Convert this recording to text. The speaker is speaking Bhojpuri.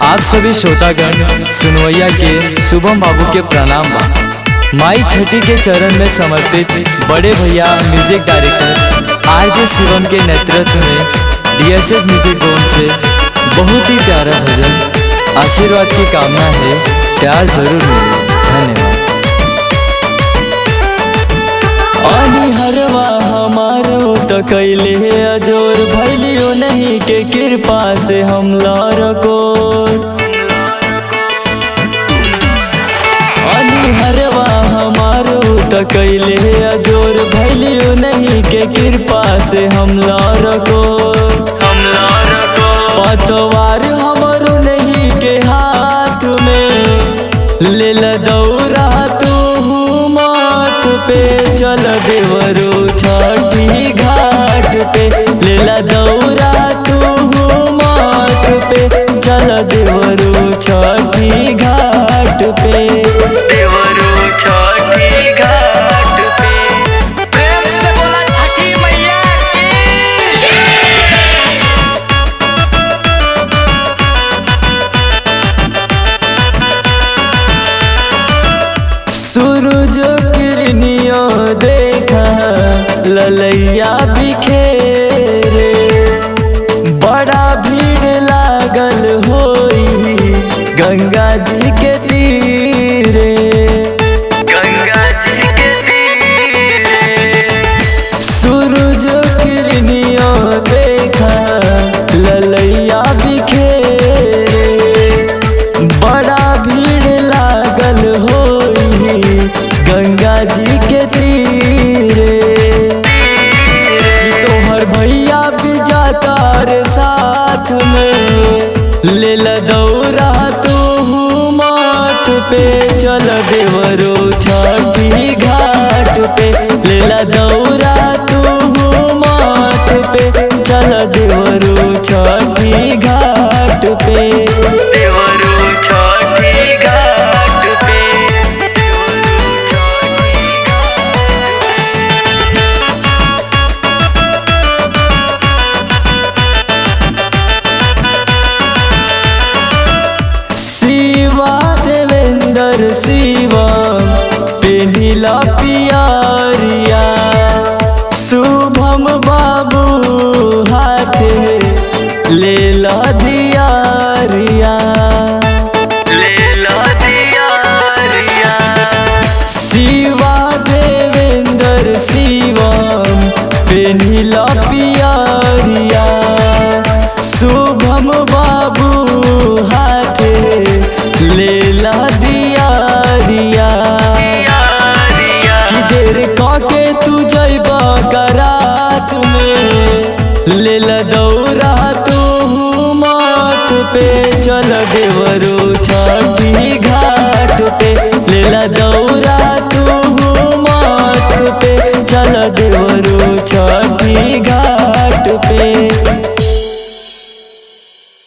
आप सभी श्रोतागण सुनवैया के शुभम बाबू के प्रणाम बा। माई छठी के चरण में समर्पित बड़े भैया म्यूजिक डायरेक्टर आरजे शिवम के नेतृत्व में DSF म्यूजिक जोन से बहुत ही प्यारा भजन आशीर्वाद की कामना है, प्यार जरूर मिले। धन्यवाद। हरवा हमारो तो कैले अजोर भैलियो नहीं के कृपा से हम लारको हरवा हमारो तो कैले अजोर भैलियो नहीं के कृपा से हम लारको पतवार हमारो नहीं के हाथ में ले दौरा तू माथ पे चल देवरो छठी घाट पे लेला दौरा तू माथ पे चल देवरो छठी घाट पे देवरो छठी घाट पे। प्रेम से बोला छठी मैया सूरज किरनियो देखा ललैया बिखेरे बड़ा भीड़ लागल होई गंगा जी के तीरे गंगा जी के तीरे सूरज किरनियो देखा ललैया बिखेरे बड़ा भीड़ लागल होई गंगा जी के तीरे तोहर भैया भी जाता रे साथ में ले दौरा तू माथ पे चल देवरो छठी घाट पे ले दौरा तू माथ पे चल देवरो छठी घाट पे देवरो छठी घाट पे। शिवा देवेंद्र शिवा पेनिला पियारिया शुभम बाबू हाथे लेला दियारिया लेला दियारिया शिवा देवेंद्र शिवा पेनिला पियारिया शुभम बाबू हाथे लेला दियारिया कि देर काके तू जइबा करात में लेला दौरा तू माथ पे चल देवरो छठी घाट पे लेला दौरा